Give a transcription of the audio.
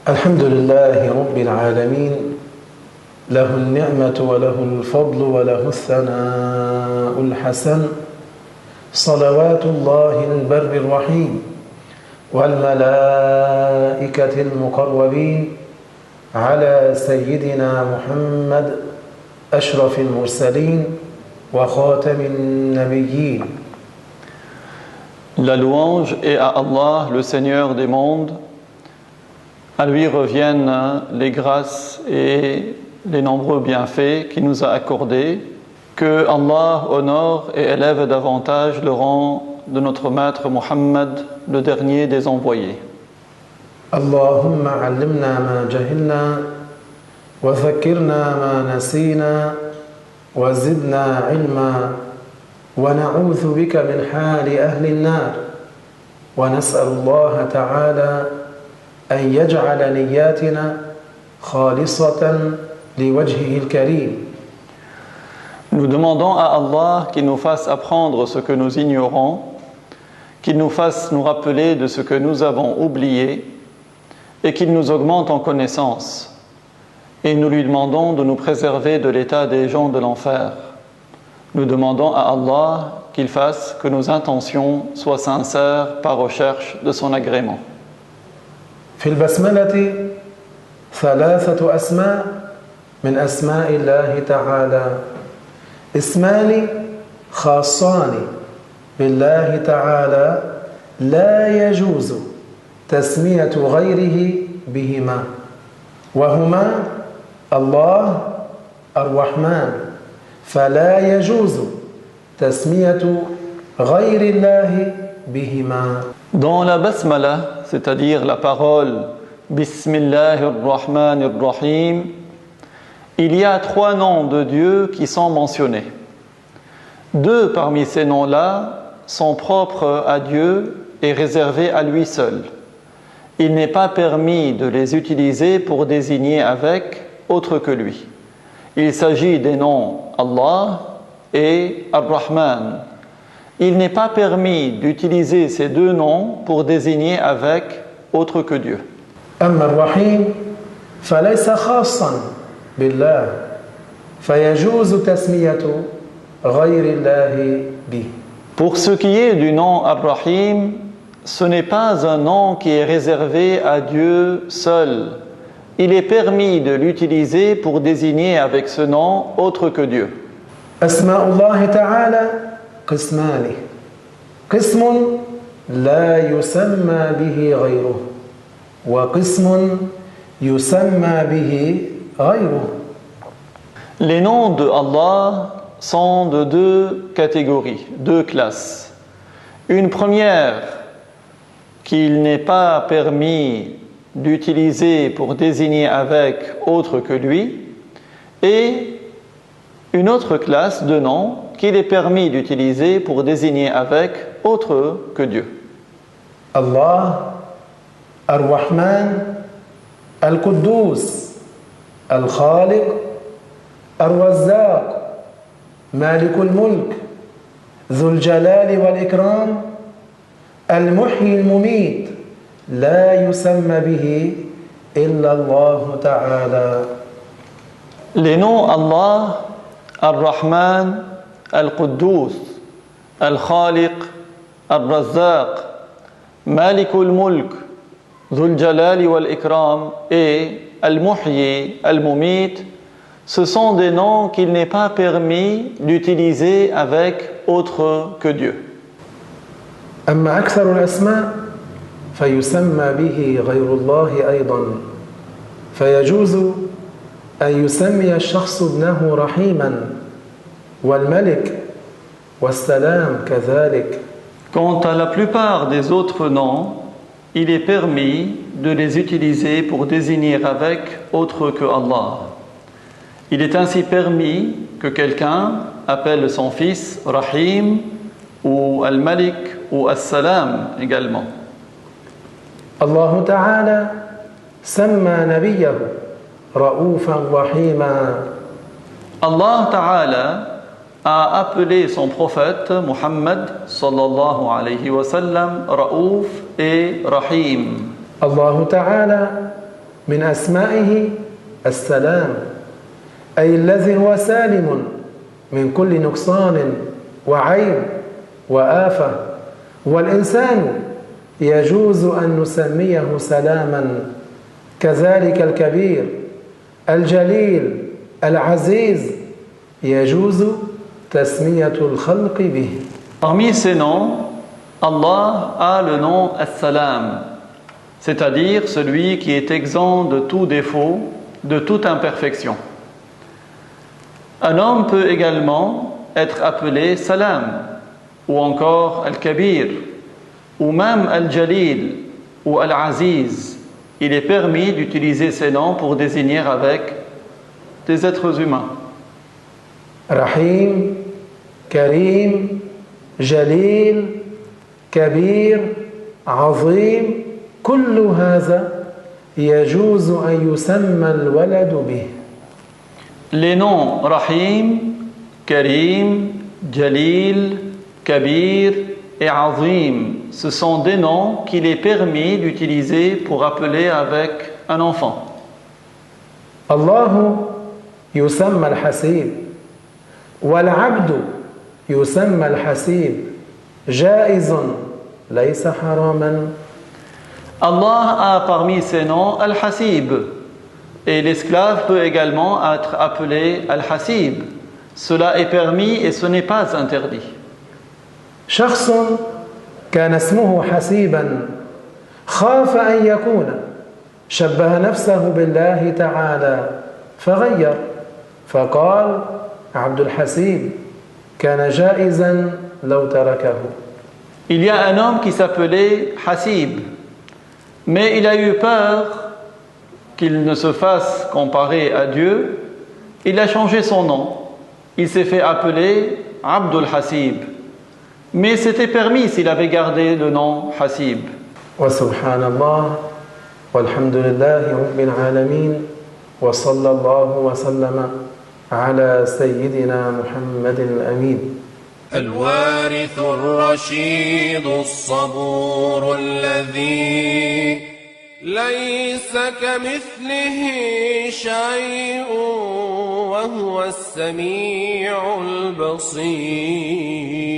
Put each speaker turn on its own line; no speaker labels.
الحمد لله رب العالمين له النعمة وله الفضل وله الثناء الحسن صلوات الله البر الرحيم والملائكة المقربين على سيدنا محمد أشرف المرسلين وخاتم النبيين.
La louange est à Allah, le Seigneur des mondes. À lui reviennent les grâces et les nombreux bienfaits qu'il nous a accordés. Que Allah honore et élève davantage le rang de notre maître Muhammad, le dernier des envoyés.
Allahumma allimna ma jahilna wa dhakkirna ma nasina wa zidna ilma wa na'udhu bika min hali ahli an-nar wa nas'alu Allah ta'ala أن يجعل نياتنا خالصة لوجهه الكريم.
Nous demandons à Allah qu'il nous fasse apprendre ce que nous ignorons, qu'il nous fasse nous rappeler de ce que nous avons oublié et qu'il nous augmente en connaissance. Et nous lui demandons de nous préserver de l'état des gens de l'enfer. Nous demandons à Allah qu'il fasse que nos intentions soient sincères par recherche de son agrément.
في البسملة ثلاثة أسماء من أسماء الله تعالى اسمان خاصان بالله تعالى لا يجوز تسمية غيره بهما وهما الله الرحمن فلا يجوز تسمية غير الله بهما.
Dans la basmala, c'est-à-dire la parole Bismillahir-Rahmanir-Rahim, il y a 3 noms de Dieu qui sont mentionnés. 2 parmi ces noms-là sont propres à Dieu et réservés à lui seul. Il n'est pas permis de les utiliser pour désigner avec autre que lui. Il s'agit des noms Allah et Ar-Rahman. Il n'est pas permis d'utiliser ces 2 noms pour désigner avec autre que Dieu.
أما الرحيم فليس خاصا بالله فيجوز تسمية غير الله به.
Pour ce qui est du nom Ar-Rahim, ce n'est pas un nom qui est réservé à Dieu seul. Il est permis de l'utiliser pour désigner avec ce nom autre que Dieu.
أسماء الله تعالى قسمان قسم لا يسمى به غيره وقسم يسمى به غيره.
Les noms de Allah sont de 2 catégories, 2 classes. Une première qu'il n'est pas permis d'utiliser pour désigner avec autre que lui, et une autre classe de noms qu'il est permis d'utiliser pour désigner avec autre que Dieu.
Allah, Ar-Rahman, Al-Quddus, Al-Khaliq, Ar-Razzaq, Malik al-Mulk, Dhul Jalali wal-Ikram, Al-Muhyi al-Mumit, La yusamma bihi illa Allah ta'ala.
Les noms Allah, Ar-Rahman, Al-Quddus, Al-Khaliq, Al-Razzaq, Malik al-Mulk, Dhul Jalali wal-Ikram et Al-Muhyi al-Mumit, ce sont des noms qu'il n'est pas permis d'utiliser avec autre que Dieu.
أما أكثر الأسماء فيسمى به غير الله أيضا فيجوز أن يسمي الشخص ابنه رحيما والملك والسلام كذلك.
Quant à la plupart des autres noms, il est permis de les utiliser pour désigner avec autre que Allah. Il est ainsi permis que quelqu'un appelle son fils Rahim ou Al-Malik ou As-Salam également.
الله تعالى سمى نبيه رؤوفا رحيما.
Allah Ta'ala a appelé son prophète Muhammad sallallahu alayhi wa sallam Raouf et Rahim.
الله تعالى من أسمائه السلام، أي الذي هو سالم من كل نقصان وعيب وآفة، والإنسان يجوز أن نسميه سلاما، كذلك الكبير الجليل العزيز يجوز تسمية الخلق به.
Parmi ces noms, Allah a le nom As-Salam, c'est-à-dire celui qui est exempt de tout défaut, de toute imperfection. Un homme peut également être appelé Salam, ou encore Al-Kabir, ou même Al-Jalil, ou Al-Aziz. Il est permis d'utiliser ces noms pour désigner avec des êtres humains.
Rahim, Karim, Jalil, Kabir, Azim, كل هذا يجوز أن يسمى الولد به.
Les noms Rahim, Karim, Jalil, Kabir et Azim, ce sont des noms qu'il est permis d'utiliser pour appeler avec un enfant.
الله يسمى الحسيب، والعبد يسمى الحسيب، جائز ليس حراما.
Allah a parmi ses noms Al-Hasib, et l'esclave peut également être appelé Al-Hasib. Cela est permis et ce n'est pas interdit.
شخص كان اسمه حسيبا خاف أن يكون شبه نفسه بالله تعالى فغير فقال عبد الحسيب كان جائزا لو تركه.
Il y a un homme qui s'appelait Hasib, mais il a eu peur qu'il ne se fasse comparer à Dieu. Il a changé son nom. Il s'est fait appeler Abdul Hasib. Mais c'était permis s'il avait gardé le nom Hasib.
Wa subhanallah, walhamdulillahi rabbil alamin, wa sallallahu wa sallama ala sayyidina Muhammadin al-amin.
الوارث الرشيد الصبور الذي ليس كمثله شيء وهو السميع البصير.